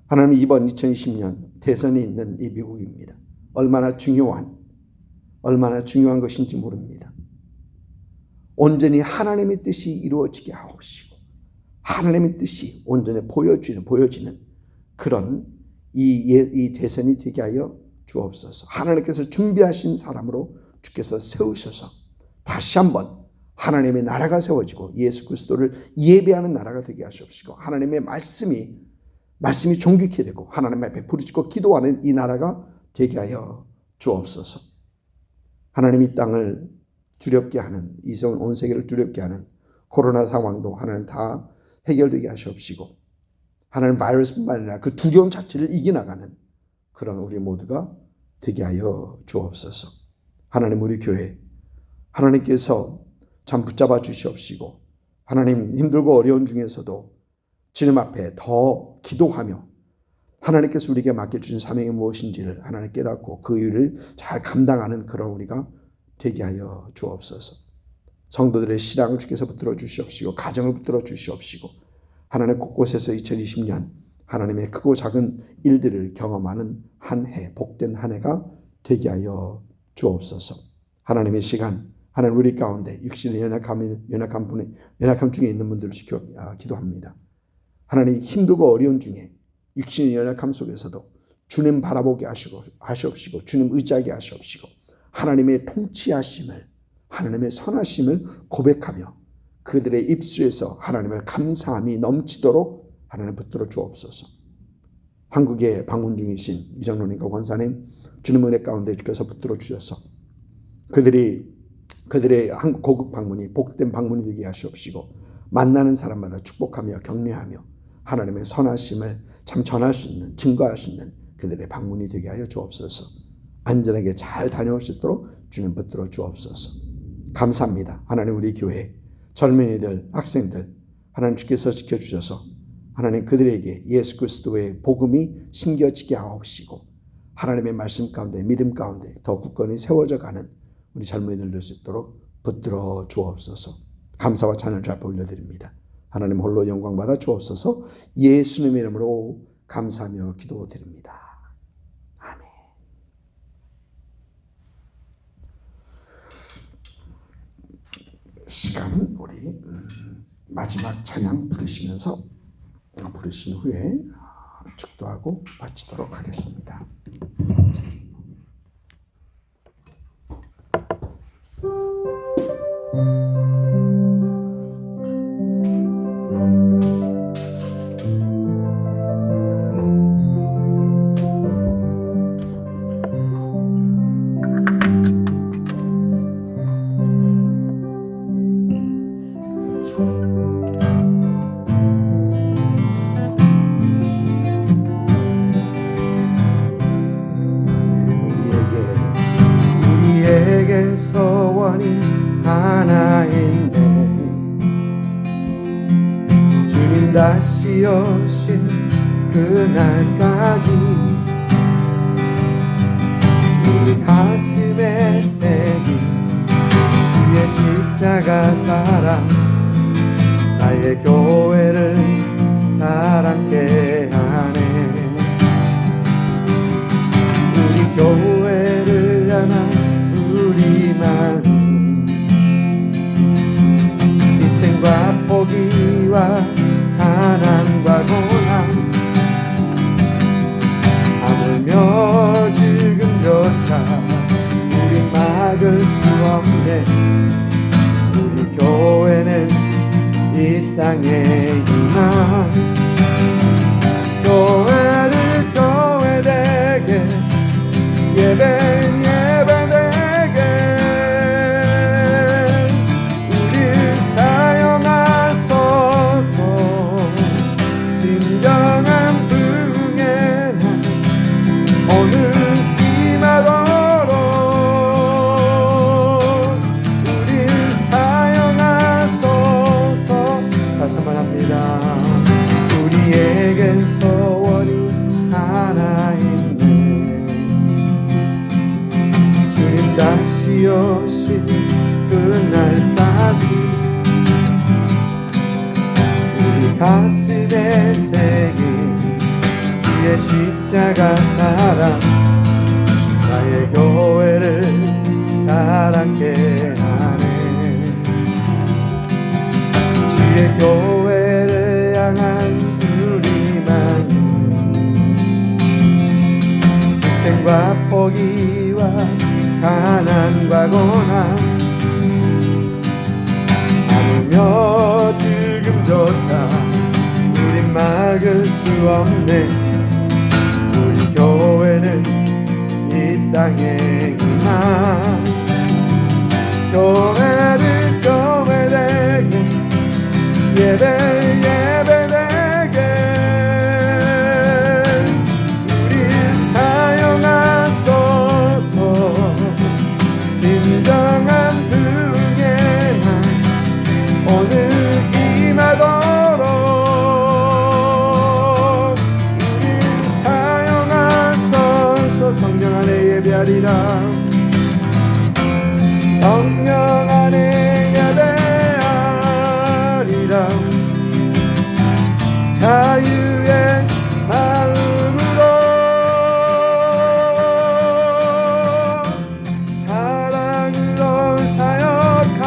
하나님, 이번 2020년 대선이 있는 이 미국입니다. 얼마나 중요한 것인지 모릅니다. 온전히 하나님의 뜻이 이루어지게 하옵시고 하나님의 뜻이 온전히 보여지는 그런 이 대선이 되게 하여 주옵소서. 하나님께서 준비하신 사람으로 주께서 세우셔서 다시 한번 하나님의 나라가 세워지고 예수 그리스도를 예배하는 나라가 되게 하시옵시고 하나님의 말씀이 존귀케 되고 하나님 앞에 부르짖고 기도하는 이 나라가 되게 하여 주옵소서. 하나님, 이 땅을 두렵게 하는, 온 세계를 두렵게 하는 코로나 상황도 하나님 다 해결되게 하시옵시고 하나님, 바이러스뿐만 아니라 그 두려움 자체를 이겨나가는 그런 우리 모두가 되게 하여 주옵소서. 하나님, 우리 교회 하나님께서 참 붙잡아 주시옵시고 하나님, 힘들고 어려운 중에서도 주님 앞에 더 기도하며 하나님께서 우리에게 맡겨주신 사명이 무엇인지를 하나님 깨닫고 그 일을 잘 감당하는 그런 우리가 되게 하여 주옵소서. 성도들의 신앙을 주께서 붙들어 주시옵시고 가정을 붙들어 주시옵시고 하나님, 곳곳에서 2020년 하나님의 크고 작은 일들을 경험하는 한 해, 복된 한 해가 되게 하여 주옵소서. 하나님의 시간, 하나님, 우리 가운데 육신의 연약함 중에 있는 분들을 기도합니다. 하나님, 힘들고 어려운 중에 육신의 연약함 속에서도 주님 바라보게 하시옵시고 주님 의지하게 하시옵시고 하나님의 통치하심을 하나님의 선하심을 고백하며 그들의 입술에서 하나님을 감사함이 넘치도록 하나님 붙들어 주옵소서. 한국에 방문 중이신 이정론님과 권사님, 주님 은혜 가운데 주께서 붙들어 주셔서 그들의 고국 방문이 복된 방문이 되게 하시옵시고, 만나는 사람마다 축복하며 격려하며 하나님의 선하심을 참 전할 수 있는, 증거할 수 있는 그들의 방문이 되게 하여 주옵소서. 안전하게 잘 다녀올 수 있도록 주님 붙들어 주옵소서. 감사합니다. 하나님, 우리 교회 젊은이들, 학생들 하나님 주께서 지켜주셔서 하나님 그들에게 예수 그리스도의 복음이 심겨지게 하옵시고, 하나님의 말씀 가운데, 믿음 가운데 더 굳건히 세워져 가는 우리 젊은이들 될 수 있도록 붙들어 주옵소서. 감사와 찬양을 잘 올려드립니다. 하나님 홀로 영광 받아 주옵소서. 예수님의 이름으로 감사하며 기도드립니다. 아멘. 시간 우리 마지막 찬양 부르시면서 부르신 후에 축도하고 마치도록 하겠습니다. 우리에게 소원이 하나 있네. 주님 다시 오신 그날까지 우리 가슴에 새긴 주의 십자가 사랑, 나의 교회를 사랑케 하네. 우리 교회를 향한 우리 마음, 희생과 포기와 가난과 고난, 하물며 지금조차 우리 막을 수 없네. 우리 교회는 이 땅에 임한 교회를 교회되게, 예배되게 우릴 사용하소서. 진정한 부흥의 날 오늘 임하도록 우릴 사용하소서. 다시 한번 합니다. 우리에겐 소원이 하나 있네. 주님 다시 오신 그날까지 우리 가슴에 새긴 주의 십자가 사랑, 나의 교회를 사랑케 하네. 주의 교회를 향한 우리 마음, 희생과 포기와 가난과 고난, 하물며 지금조차 우린 막을 수 없네. 우리 교회는 이 땅에 임한 교회를 교회되게, 예배되게 우릴 사용하소서. 진정한 부흥의 날 오늘 임하도록 우릴 사용하소서. 성령 안에 예배하리라. 성령 안에 예배하리라. 자유의 마음으로 사랑으로 사역하리라.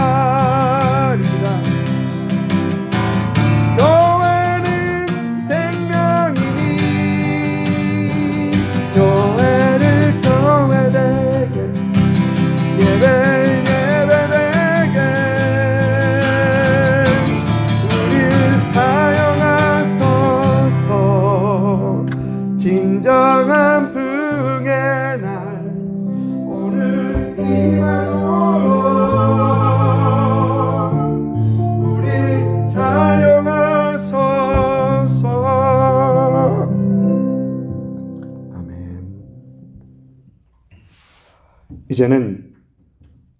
교회는 생명이니 교회를 교회되게, 예배되게 우리 사용하소서. 아멘. 이제는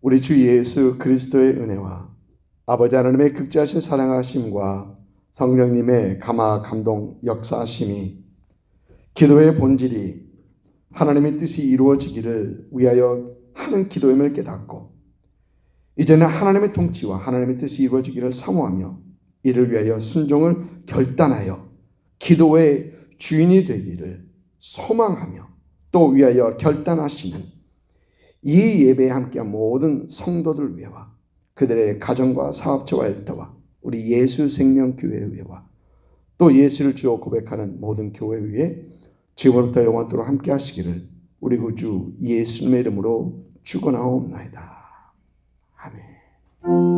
우리 주 예수 그리스도의 은혜와 아버지 하나님의 극지하신 사랑하심과 성령님의 감화 감동 역사하심이, 기도의 본질이 하나님의 뜻이 이루어지기를 위하여 하는 기도임을 깨닫고, 이제는 하나님의 통치와 하나님의 뜻이 이루어지기를 사모하며 이를 위하여 순종을 결단하여 기도의 주인이 되기를 소망하며 또 위하여 결단하시는 이 예배에 함께한 모든 성도들 위해와 그들의 가정과 사업체와 일터와 우리 예수 생명교회 위에와 또 예수를 주로 고백하는 모든 교회 위에 지금부터 영원토록 함께 하시기를 우리 구주 예수님의 이름으로 축원하옵나이다. 아멘.